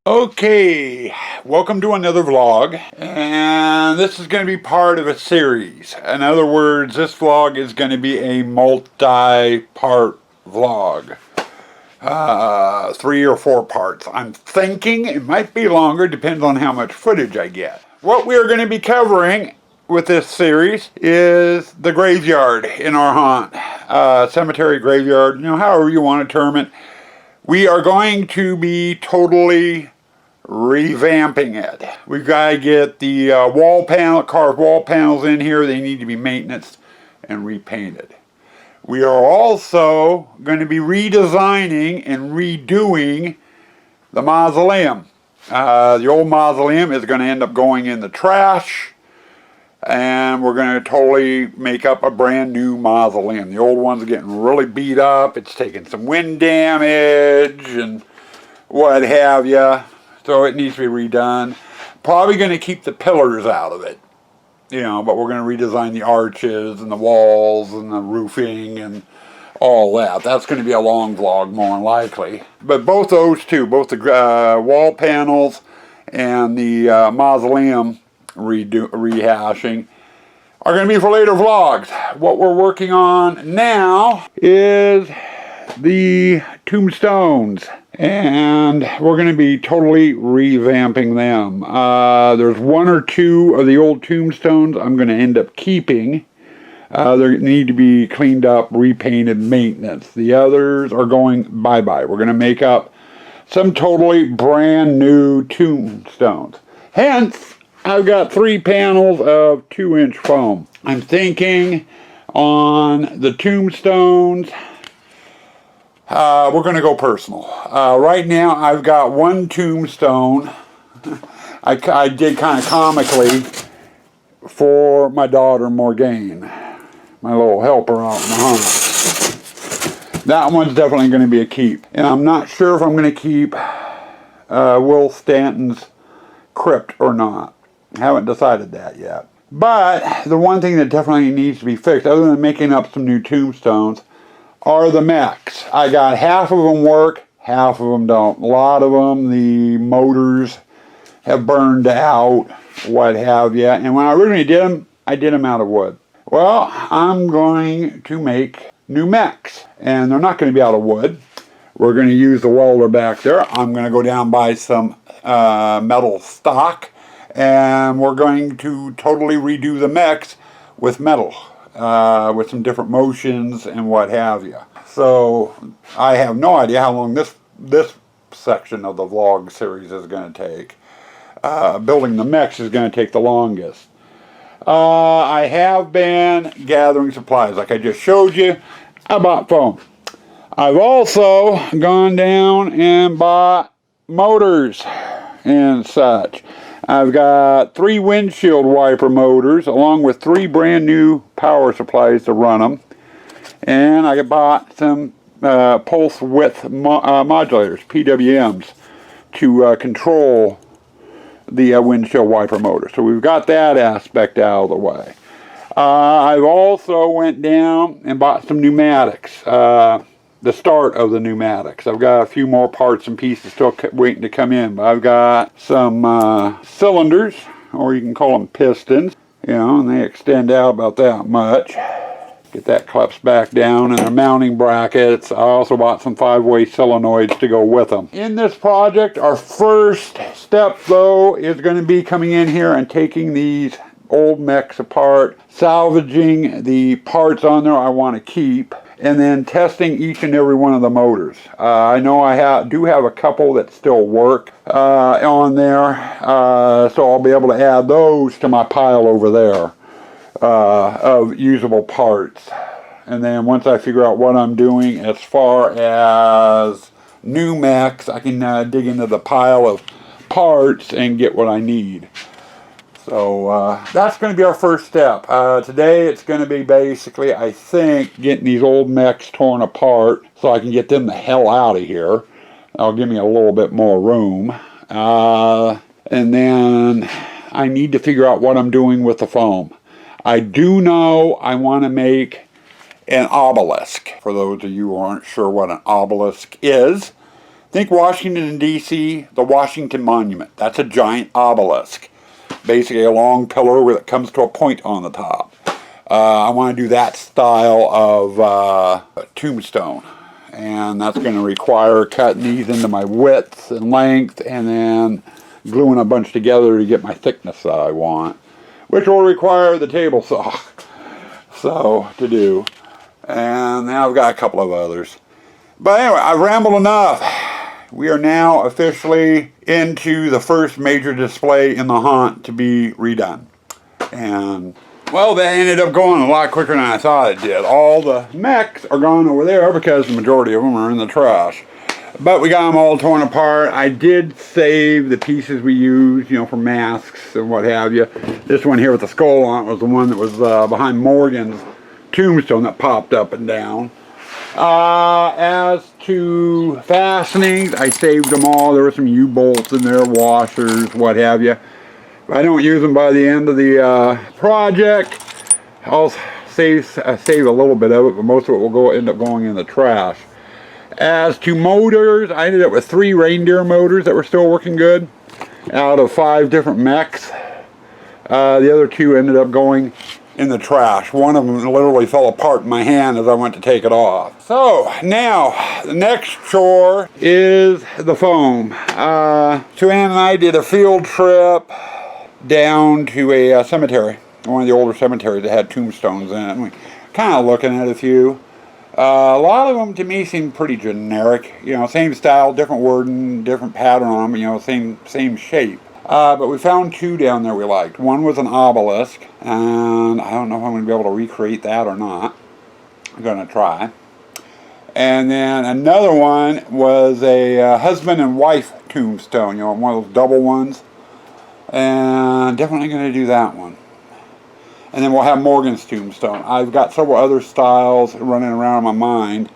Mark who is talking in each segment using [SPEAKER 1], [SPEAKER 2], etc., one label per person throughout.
[SPEAKER 1] Okay, welcome to another vlog, and this is going to be part of a series. In other words, this vlog is going to be a multi-part vlog. 3 or 4 parts. I'm thinking it might be longer, depends on how much footage I get. What we are going to be covering with this series is the graveyard in our haunt. Cemetery graveyard, however you want to term it. We are going to be totally revamping it. We've got to get the carved wall panels in here. They need to be maintenance and repainted. We are also going to be redesigning and redoing the mausoleum. The old mausoleum is going to end up going in the trash, and we're going to totally make up a brand new mausoleum. The old one's getting really beat up. It's taking some wind damage and what have you. So it needs to be redone. Probably going to keep the pillars out of it, but we're going to redesign the arches and the walls and the roofing and all that. That's going to be a long vlog, more than likely. But both those two, both the wall panels and the mausoleum rehashing, are going to be for later vlogs. What we're working on now is the tombstones, and we're going to be totally revamping them. There's 1 or 2 of the old tombstones I'm going to end up keeping. They need to be cleaned up, repainted, maintenance. The others are going bye-bye. We're going to make up some totally brand new tombstones. Hence, I've got 3 panels of 2-inch foam. I'm thinking on the tombstones, we're going to go personal. Right now, I've got 1 tombstone. I did kind of comically for my daughter Morgane, my little helper out in the hunt. That one's definitely going to be a keep. And I'm not sure if I'm going to keep Will Stanton's crypt or not. I haven't decided that yet. But the one thing that definitely needs to be fixed, other than making up some new tombstones, are the mechs. I got half of them work, half of them don't. A lot of them, the motors have burned out, what have you. And when I originally did them, I did them out of wood. Well, I'm going to make new mechs, and they're not going to be out of wood. We're going to use the welder back there. I'm going to go down and buy some metal stock, and we're going to totally redo the mechs with metal. With some different motions and what have you. So I have no idea how long this section of the vlog series is going to take. Building the mechs is going to take the longest. I have been gathering supplies, like I just showed you. I bought foam. I've also gone down and bought motors and such. I've got 3 windshield wiper motors along with 3 brand new power supplies to run them. And I bought some pulse width modulators, PWMs, to control the windshield wiper motor. So we've got that aspect out of the way. I've also went down and bought some pneumatics. The start of the pneumatics. I've got a few more parts and pieces still waiting to come in, but I've got some cylinders, or you can call them pistons, and they extend out about that much. Get that clips back down, and they're mounting brackets. I also bought some 5-way solenoids to go with them. In this project, our first step, though, is going to be coming in here and taking these old mechs apart, salvaging the parts on there I want to keep, and then testing each and every one of the motors. I know I do have a couple that still work on there, so I'll be able to add those to my pile over there of usable parts. And then once I figure out what I'm doing as far as new mechs, I can dig into the pile of parts and get what I need. So that's going to be our first step. Today it's going to be basically, I think, getting these old mechs torn apart so I can get them the hell out of here. That'll give me a little bit more room. And then I need to figure out what I'm doing with the foam. I do know I want to make an obelisk. For those of you who aren't sure what an obelisk is, Think Washington, D.C., the Washington Monument. That's a giant obelisk. Basically a long pillar where it comes to a point on the top. I want to do that style of tombstone. And that's going to require cutting these into my width and length and then gluing a bunch together to get my thickness that I want. Which will require the table saw. So, to do. And now I've got a couple of others. But anyway, I've rambled enough. We are now officially into the first major display in the haunt to be redone. And, well, that ended up going a lot quicker than I thought it did. All the mechs are gone over there because the majority of them are in the trash. But we got them all torn apart. I did save the pieces we used, you know, for masks and what have you. This one here with the skull on it was the one that was behind Morgan's tombstone that popped up and down. As to fastenings, I saved them all. There were some U-bolts in there, washers, what have you. If I don't use them by the end of the project, I'll save a little bit of it, but most of it will end up going in the trash. As to motors, I ended up with 3 reindeer motors that were still working good out of 5 different mechs. The other 2 ended up going in the trash. One of them literally fell apart in my hand as I went to take it off. So now the next chore is the foam. Joanne and I did a field trip down to a cemetery, one of the older cemeteries that had tombstones in it. And we kind of looking at a few. A lot of them to me seem pretty generic, you know, same style, different wording, different pattern on them, you know, same shape. But we found 2 down there we liked. One was an obelisk, and I don't know if I'm going to be able to recreate that or not. I'm going to try. And then another one was a husband and wife tombstone, you know, one of those double ones. And definitely going to do that one. And then we'll have Morgan's tombstone. I've got several other styles running around in my mind.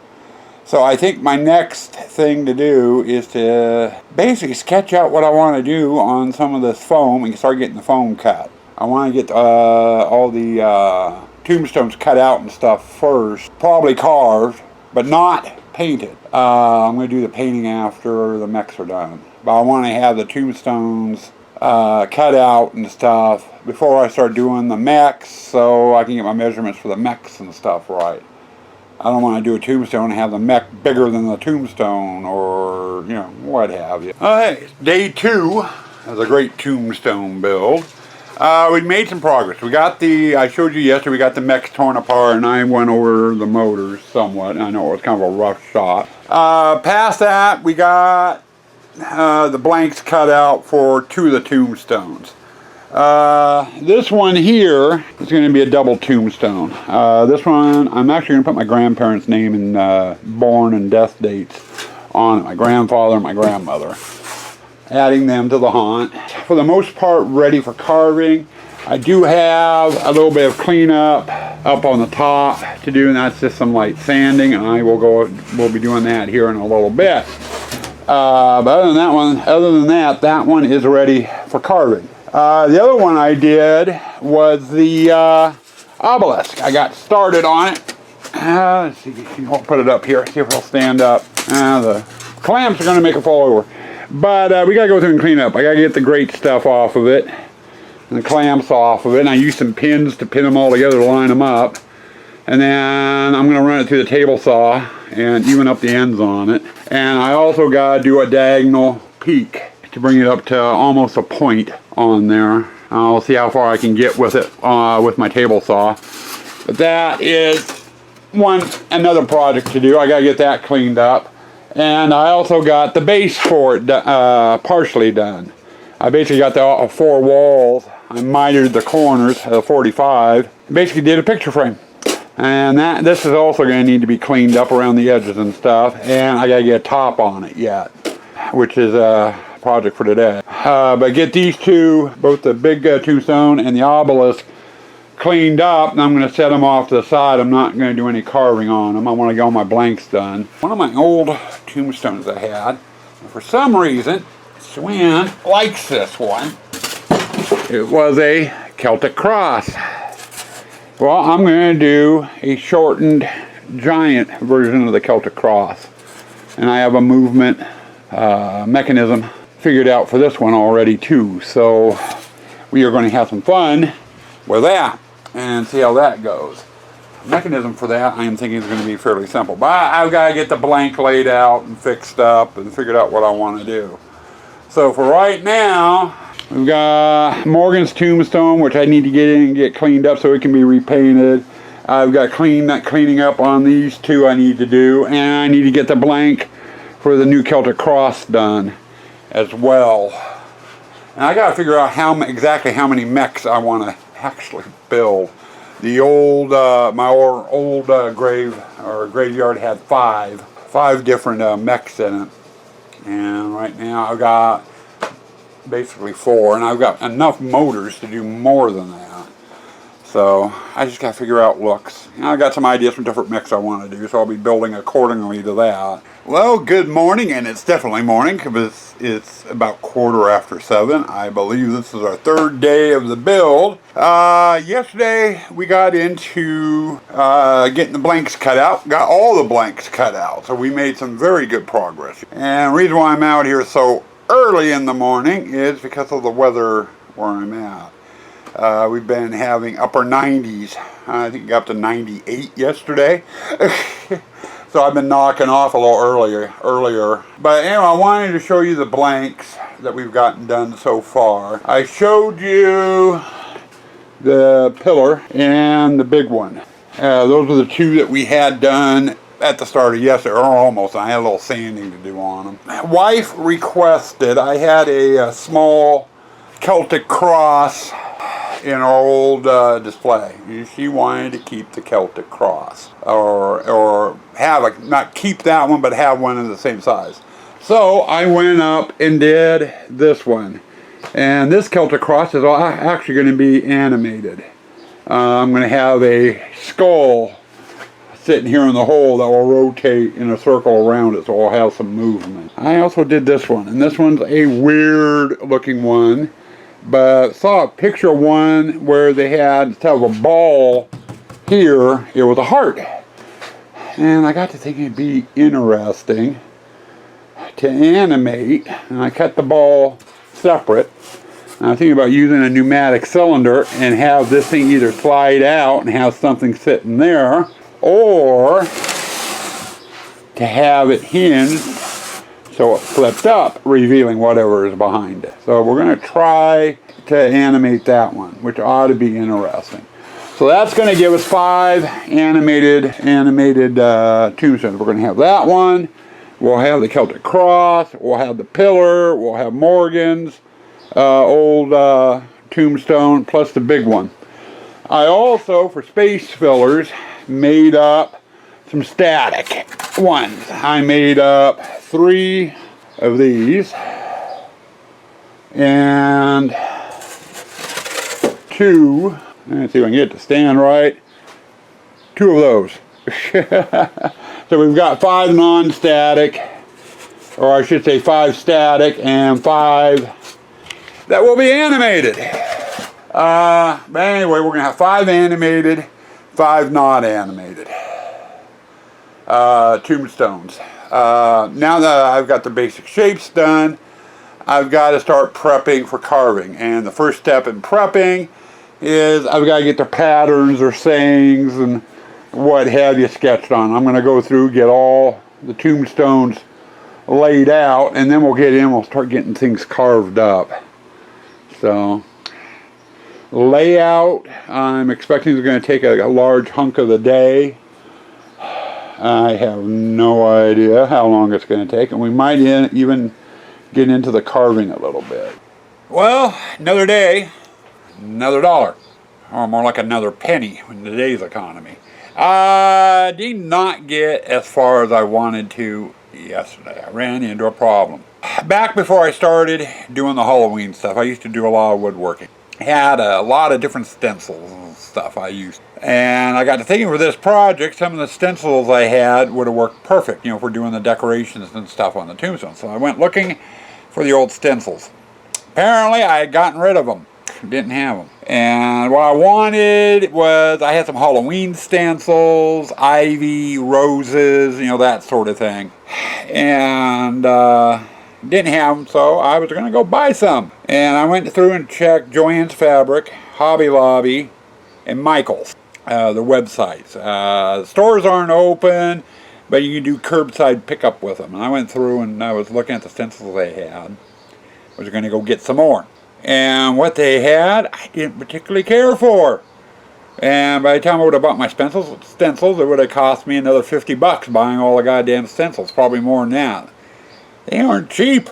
[SPEAKER 1] So I think my next thing to do is to basically sketch out what I want to do on some of this foam and start getting the foam cut. I want to get all the tombstones cut out and stuff first. Probably carved, but not painted. I'm going to do the painting after the mechs are done. But I want to have the tombstones cut out and stuff before I start doing the mechs, so I can get my measurements for the mechs and stuff right. I don't want to do a tombstone and have the mech bigger than the tombstone, or, you know, what have you. Hey, day 2 of a great tombstone build. We made some progress. We got I showed you yesterday, we got the mechs torn apart, and I went over the motors somewhat. I know it was kind of a rough shot. Past that, we got the blanks cut out for 2 of the tombstones. This one here is going to be a double tombstone. This one, I'm actually going to put my grandparents' name and born and death dates on it. My grandfather and my grandmother. Adding them to the haunt. For the most part, ready for carving. I do have a little bit of cleanup up on the top to do, and that's just some light sanding, and we'll be doing that here in a little bit. But other than that, that one is ready for carving. The other one I did was the obelisk. I got started on it. Let's see, I'll put it up here, see if it'll stand up. The clamps are going to make it fall over. But we got to go through and clean up. I got to get the great stuff off of it, and the clamps off of it, and I used some pins to pin them all together to line them up. And then I'm going to run it through the table saw and even up the ends on it. And I also got to do a diagonal peak to bring it up to almost a point on there. I'll see how far I can get with it with my table saw. But that is another project to do. I got to get that cleaned up. And I also got the base for it partially done. I basically got the 4 walls. I mitered the corners of 45. Basically did a picture frame. And this is also going to need to be cleaned up around the edges and stuff. And I got to get a top on it yet, which is a project for today. But get these 2, both the big tombstone and the obelisk, cleaned up, and I'm going to set them off to the side. I'm not going to do any carving on them. I want to get all my blanks done. One of my old tombstones I had, for some reason, Swan likes this one. It was a Celtic cross. Well, I'm going to do a shortened giant version of the Celtic cross. And I have a movement mechanism figured out for this one already too. So we are going to have some fun with that and see how that goes. The mechanism for that I am thinking is going to be fairly simple. But I've got to get the blank laid out and fixed up and figured out what I want to do. So for right now, we've got Morgan's tombstone, which I need to get in and get cleaned up so it can be repainted. I've got cleaning up on these two I need to do, and I need to get the blank for the new Celtic cross done as well. And I got to figure out exactly how many mechs I want to actually build. The old my old graveyard had five different mechs in it, and right now I've got basically 4, and I've got enough motors to do more than that. So I just got to figure out looks. And I got some ideas from different mechs I want to do, so I'll be building accordingly to that. Well, good morning, and it's definitely morning because it's about 7:15. I believe this is our 3rd day of the build. Yesterday we got into getting the blanks cut out. Got all the blanks cut out, so we made some very good progress. And the reason why I'm out here so early in the morning is because of the weather where I'm at. We've been having upper 90s. I think it got up to 98 yesterday. So I've been knocking off a little earlier. But anyway, I wanted to show you the blanks that we've gotten done so far. I showed you the pillar and the big one. Those are the 2 that we had done at the start of yesterday, or almost. I had a little sanding to do on them. My wife requested, I had a small Celtic cross in our old display. She wanted to keep the Celtic cross, or have not keep that one, but have one in the same size. So I went up and did this one, and this Celtic cross is actually going to be animated. I'm going to have a skull sitting here in the hole that will rotate in a circle around it, so I'll have some movement. I also did this one, and this one's a weird looking one. But saw a picture of one where they had, instead of a ball here, it was a heart. And I got to thinking it'd be interesting to animate. And I cut the ball separate. And I'm thinking about using a pneumatic cylinder and have this thing either slide out and have something sitting there, or to have it hinged so it flipped up, revealing whatever is behind it. So we're going to try to animate that one, which ought to be interesting. So that's going to give us 5 animated tombstones. We're going to have that one. We'll have the Celtic cross. We'll have the pillar. We'll have Morgan's old tombstone, plus the big one. I also, for space fillers, made up some static ones. I made up 3 of these and 2, let's see if I can get it to stand right, 2 of those. So we've got 5 non-static, or I should say 5 static and 5 that will be animated. But anyway, we're going to have 5 animated, 5 not animated tombstones. Now that I've got the basic shapes done, I've got to start prepping for carving. And the first step in prepping is I've got to get the patterns or sayings and what have you sketched on. I'm going to go through, get all the tombstones laid out, and then we'll get in, we'll start getting things carved up. So layout, I'm expecting is going to take a large hunk of the day. I have no idea how long it's going to take, and we might even get into the carving a little bit. Well, another day, another dollar, or more like another penny in today's economy. I did not get as far as I wanted to yesterday. I ran into a problem. Back before I started doing the Halloween stuff, I used to do a lot of woodworking. I had a lot of different stencils and stuff I used. And I got to thinking for this project, some of the stencils I had would have worked perfect, you know, for doing the decorations and stuff on the tombstone. So I went looking for the old stencils. Apparently I had gotten rid of them. Didn't have them. And what I wanted was, I had some Halloween stencils, ivy, roses, you know, that sort of thing. And Didn't have them, so I was going to go buy some. And I went through and checked Joann's Fabric, Hobby Lobby, and Michael's, the websites. The stores aren't open, but you can do curbside pickup with them. And I went through and I was looking at the stencils they had. I was going to go get some more. And what they had, I didn't particularly care for. And by the time I would have bought my stencils, it would have cost me another $50 buying all the goddamn stencils. Probably more than that. They aren't cheap.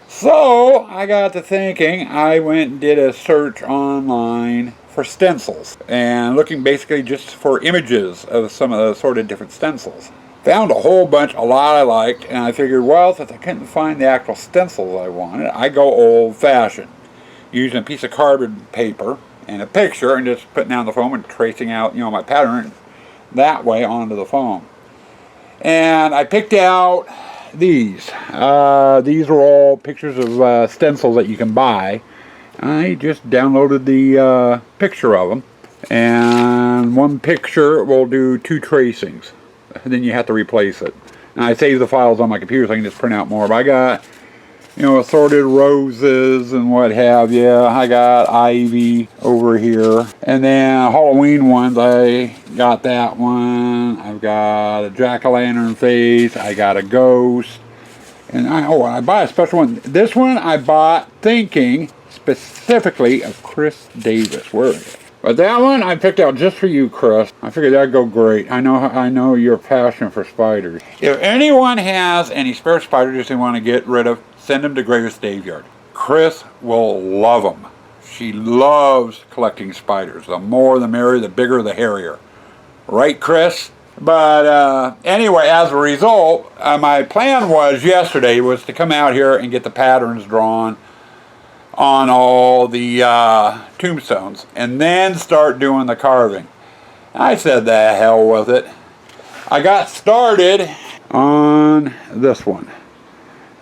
[SPEAKER 1] So I got to thinking, I went and did a search online for stencils. And looking basically just for images of some of the sort of different stencils. Found a whole bunch, a lot I liked, and I figured, well, since I couldn't find the actual stencils I wanted, I go old-fashioned. Using a piece of carbon paper and a picture and just putting down the foam and tracing out, my pattern that way onto the foam. And I picked out these. These are all pictures of stencils that you can buy. I just downloaded the picture of them. And one picture will do 2 tracings. And then you have to replace it. And I save the files on my computer so I can just print out more. But I got assorted roses and what have you. I got ivy over here. And then Halloween ones, I got that one. I've got a jack-o'-lantern face. I got a ghost. And I bought a special one. This one I bought thinking specifically of Chris Davis. Where is it? But that one I picked out just for you, Chris. I figured that'd go great. I know your passion for spiders. If anyone has any spare spiders they want to get rid of, send them to Greatest Daveyard. Chris will love them. She loves collecting spiders. The more the merrier, the bigger the hairier. Right, Chris? But anyway, as a result, my plan yesterday was to come out here and get the patterns drawn on all the tombstones and then start doing the carving. I said the hell with it. I got started on this one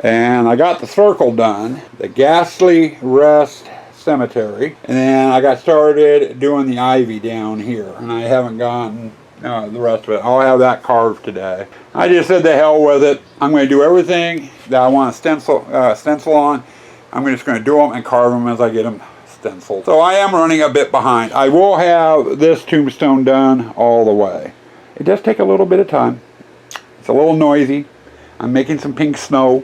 [SPEAKER 1] and I got the circle done, the Ghastly Rest Cemetery, and then I got started doing the ivy down here, and I haven't gotten the rest of it. I'll have that carved today. I just said the hell with it. I'm going to do everything that I want to stencil on. I'm just going to do them and carve them as I get them stenciled. So I am running a bit behind. I will have this tombstone done all the way. It does take a little bit of time. It's a little noisy. I'm making some pink snow.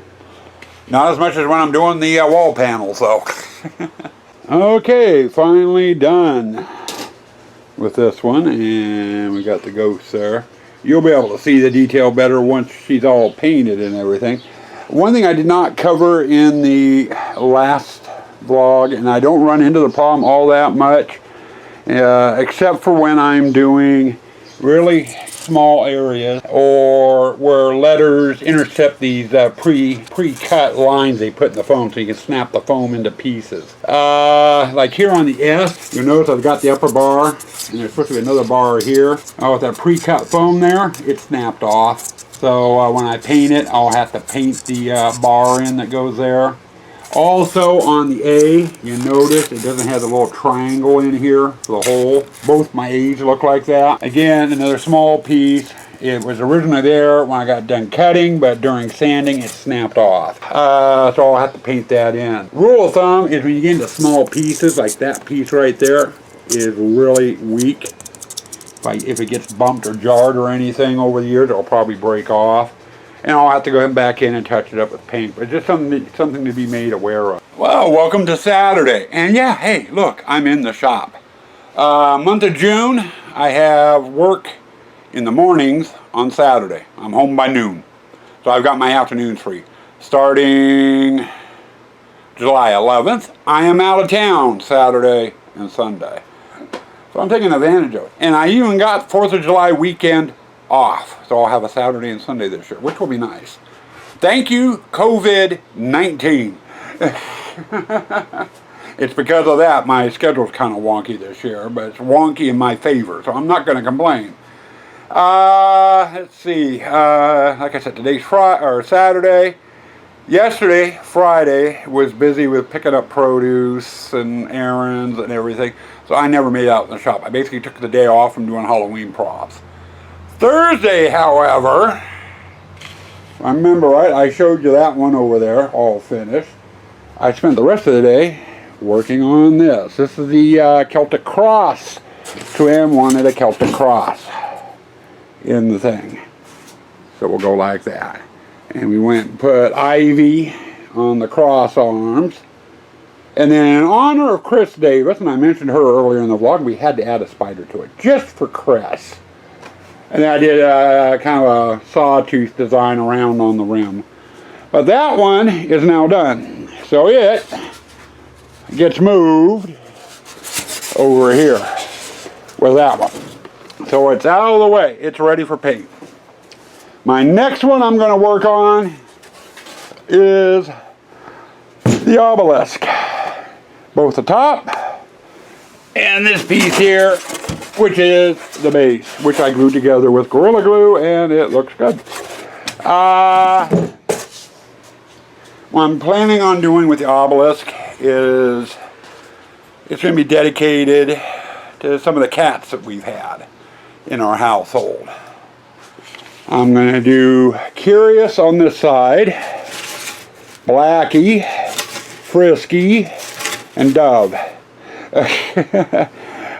[SPEAKER 1] Not as much as when I'm doing the wall panels though. Okay, finally done with this one. And we got the ghost there. You'll be able to see the detail better once she's all painted and everything. One thing I did not cover in the last vlog, and I don't run into the problem all that much, except for when I'm doing really small areas or where letters intercept these pre-cut lines they put in the foam so you can snap the foam into pieces. Like here on the S, you'll notice I've got the upper bar, and there's supposed to be another bar here. With that pre-cut foam there, it snapped off. So when I paint it, I'll have to paint the bar in that goes there. Also on the A, you notice it doesn't have the little triangle in here for the hole. Both my A's look like that. Again, another small piece. It was originally there when I got done cutting, but during sanding it snapped off. So I'll have to paint that in. Rule of thumb is when you get into small pieces, like that piece right there is really weak. If it gets bumped or jarred or anything over the years, it'll probably break off. And I'll have to go back in and touch it up with paint. But just something to be made aware of. Well, welcome to Saturday. And yeah, hey, look, I'm in the shop. Month of June, I have work in the mornings on Saturday. I'm home by noon. So I've got my afternoons free. Starting July 11th, I am out of town Saturday and Sunday. So I'm taking advantage of it. And I even got 4th of July weekend off. So I'll have a Saturday and Sunday this year, which will be nice. Thank you, COVID-19. It's because of that my schedule's kind of wonky this year, but it's wonky in my favor, so I'm not going to complain. Let's see. Like I said, today's Saturday. Yesterday, Friday, was busy with picking up produce and errands and everything, so I never made out in the shop. I basically took the day off from doing Halloween props. Thursday, however, I remember right, I showed you that one over there, all finished. I spent the rest of the day working on this. This is the Celtic Cross. Twin wanted a Celtic Cross in the thing. So we'll go like that. And we went and put ivy on the cross arms. And then in honor of Chris Davis, and I mentioned her earlier in the vlog, we had to add a spider to it, just for Chris. And then I did kind of a sawtooth design around on the rim. But that one is now done. So it gets moved over here with that one. So it's out of the way. It's ready for paint. My next one I'm going to work on is the obelisk. Both the top and this piece here, which is the base, which I glued together with Gorilla Glue, and it looks good. What I'm planning on doing with the obelisk is it's going to be dedicated to some of the cats that we've had in our household. I'm going to do Curious on this side, Blackie, Frisky, and Dove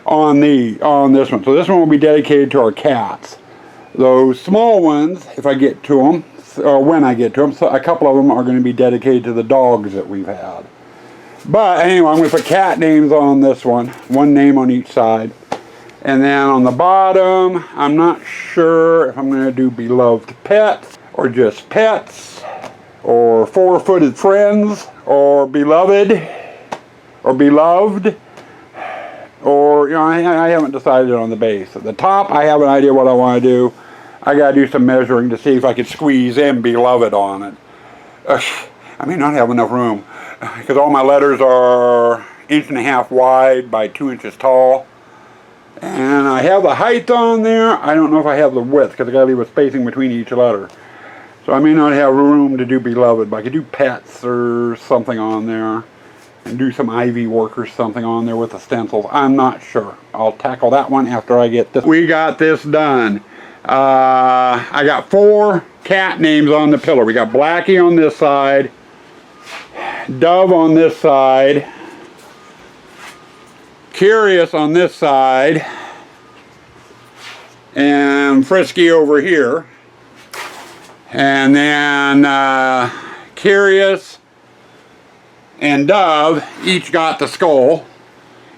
[SPEAKER 1] on this one. So this one will be dedicated to our cats. Those small ones, if I get to them, or when I get to them, so a couple of them are going to be dedicated to the dogs that we've had. But anyway, I'm going to put cat names on this one name on each side. And then on the bottom, I'm not sure if I'm going to do beloved pets, or just pets, or four-footed friends, or beloved, or beloved, or, you know, I haven't decided on the base. At the top, I have an idea what I want to do. I got to do some measuring to see if I could squeeze in beloved on it. I may not have enough room, because all my letters are 1.5 inches wide by 2 inches tall. And I have the height on there. I don't know if I have the width, because I got to leave a spacing between each letter. So I may not have room to do beloved, but I could do pets or something on there. And do some ivy work or something on there with the stencils. I'm not sure. I'll tackle that one after I get this. We got this done. I got 4 cat names on the pillar. We got Blackie on this side, Dove on this side, Curious on this side, and Frisky over here. And then Curious and Dove each got the skull,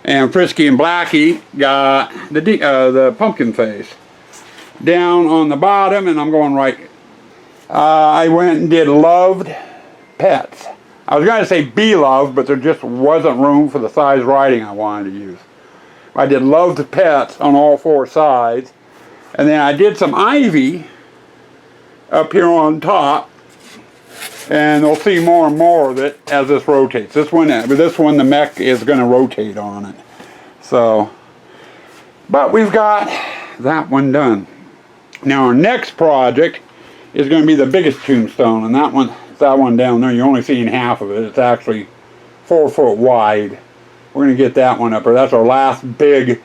[SPEAKER 1] and Frisky and Blackie got the pumpkin face. Down on the bottom, and I'm going right, I went and did loved pets. I was going to say beloved, but there just wasn't room for the size writing I wanted to use. I did loved pets on all 4 sides, and then I did some ivy up here on top, and they'll see more and more of it as this rotates. This one the mech is going to rotate on it. So, but we've got that one done. Now our next project is going to be the biggest tombstone, and that one down there, you're only seeing half of it. It's actually 4 foot wide. We're going to get that one up there. That's our last big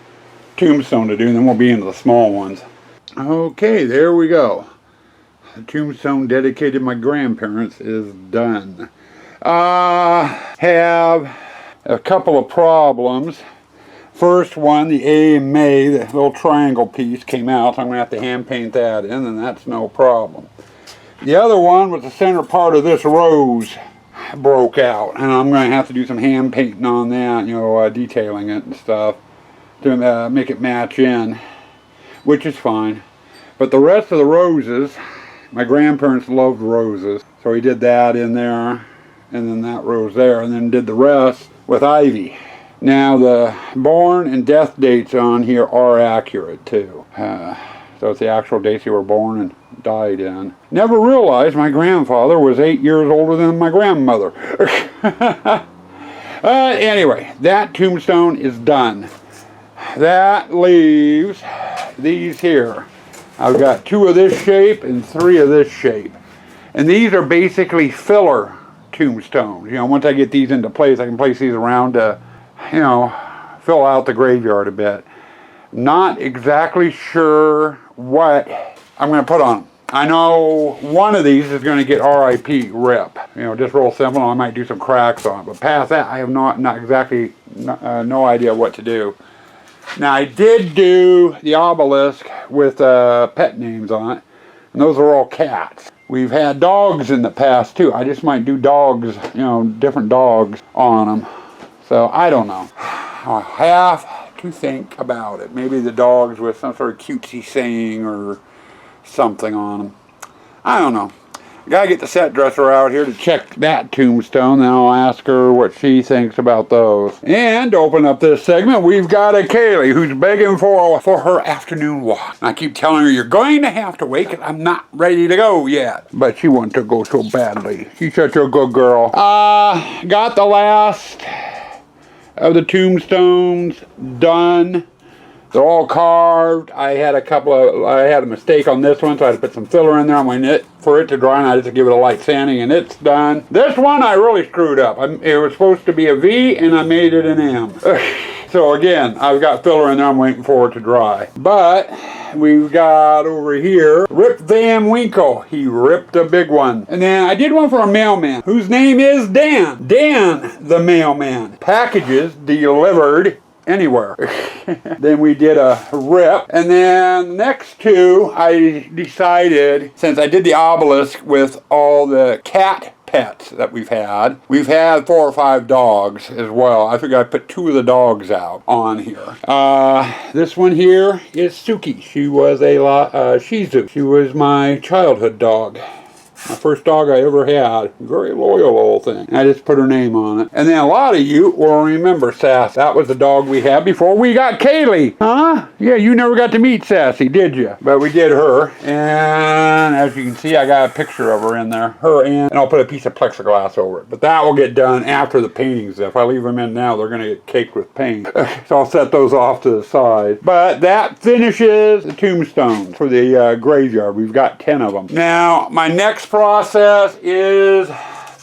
[SPEAKER 1] tombstone to do, and then we'll be into the small ones. Okay, there we go. The tombstone dedicated to my grandparents is done. Have a couple of problems. First one, the A and May, the little triangle piece came out, so I'm going to have to hand paint that in, and that's no problem. The other one was the center part of this rose broke out, and I'm going to have to do some hand painting on that, you know, detailing it and stuff to make it match in, which is fine. But the rest of the roses, my grandparents loved roses, so he did that in there, and then that rose there, and then did the rest with ivy. Now the born and death dates on here are accurate too. So it's the actual dates you were born and died in. Never realized my grandfather was 8 years older than my grandmother. Anyway, that tombstone is done. That leaves these here. I've got 2 of this shape and 3 of this shape. And these are basically filler tombstones. You know, once I get these into place, I can place these around to, you know, fill out the graveyard a bit. Not exactly sure what I'm going to put on them. I know one of these is going to get RIP Rip. You know, just real simple. I might do some cracks on it. But past that, I have not exactly, no idea what to do. Now, I did do the obelisk with pet names on it. And those are all cats. We've had dogs in the past, too. I just might do dogs, you know, different dogs on them. So, I don't know. I have to think about it. Maybe the dogs with some sort of cutesy saying or something on them. I don't know. Gotta get the set dresser out here to check that tombstone. Then I'll ask her what she thinks about those. And to open up this segment, we've got a Kaylee who's begging for her afternoon walk. And I keep telling her, you're going to have to wait, 'cause I'm not ready to go yet. But she wants to go so badly. She's such a good girl. Got the last of the tombstones done. They're all carved. I had a mistake on this one, so I had to put some filler in there. I'm waiting for it to dry, and I just give it a light sanding, and it's done. This one I really screwed up. It was supposed to be a V, and I made it an M. So again, I've got filler in there. I'm waiting for it to dry. But we've got over here, Rip Van Winkle. He ripped a big one. And then I did one for a mailman, whose name is Dan. Dan the mailman. Packages delivered anywhere. Then we did a rip, and then the next two I decided, since I did the obelisk with all the cat pets that we've had 4 or 5 dogs as well. I figured I'd put 2 of the dogs out on here. This one here is Suki. She was a Shih Tzu. She was my childhood dog. My first dog I ever had. Very loyal old thing. I just put her name on it. And then a lot of you will remember Sass. That was the dog we had before we got Kaylee. Huh? Yeah, you never got to meet Sassy, did you? But we did her. And as you can see, I got a picture of her in there. Her and I'll put a piece of plexiglass over it. But that will get done after the paintings. If I leave them in now, they're going to get caked with paint. So I'll set those off to the side. But that finishes the tombstones for the graveyard. We've got 10 of them. Now, my next process is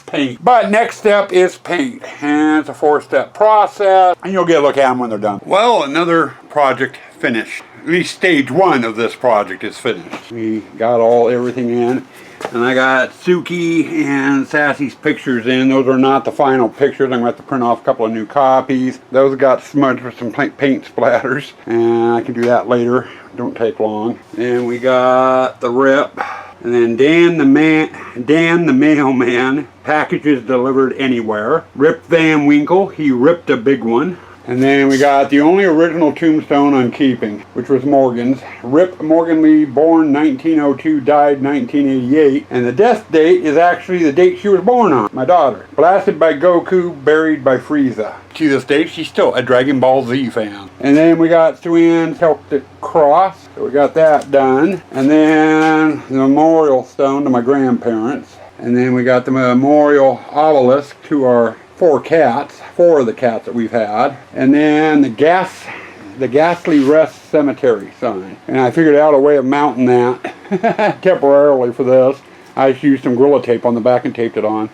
[SPEAKER 1] paint. But next step is paint. And it's a 4-step process. And you'll get a look at them when they're done. Well, another project finished. At least stage 1 of this project is finished. We got everything in. And I got Suki and Sassy's pictures in. Those are not the final pictures. I'm going to have to print off a couple of new copies. Those got smudged with some paint splatters. And I can do that later. Don't take long. And we got the rip. And then Dan the mailman, packages delivered anywhere. Rip Van Winkle, he ripped a big one. And then we got the only original tombstone I'm keeping, which was Morgan's. Rip Morgan Lee, born 1902, died 1988. And the death date is actually the date she was born on, my daughter. Blasted by Goku, buried by Frieza. To this date, she's still a Dragon Ball Z fan. And then we got Suan Celtic Cross. So we got that done. And then the memorial stone to my grandparents. And then we got the memorial obelisk to our 4 of the cats that we've had. And then the Ghastly Rest Cemetary sign. And I figured out a way of mounting that temporarily for this. I just used some Gorilla Tape on the back and taped it on.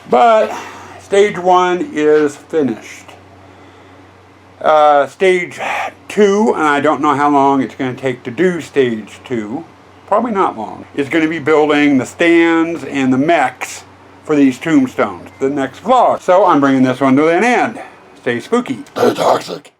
[SPEAKER 1] But stage 1 is finished. Stage 2, and I don't know how long it's going to take to do stage 2. Probably not long. Is going to be building the stands and the mechs for these tombstones, the next vlog. So I'm bringing this one to an end. Stay spooky. Stay toxic.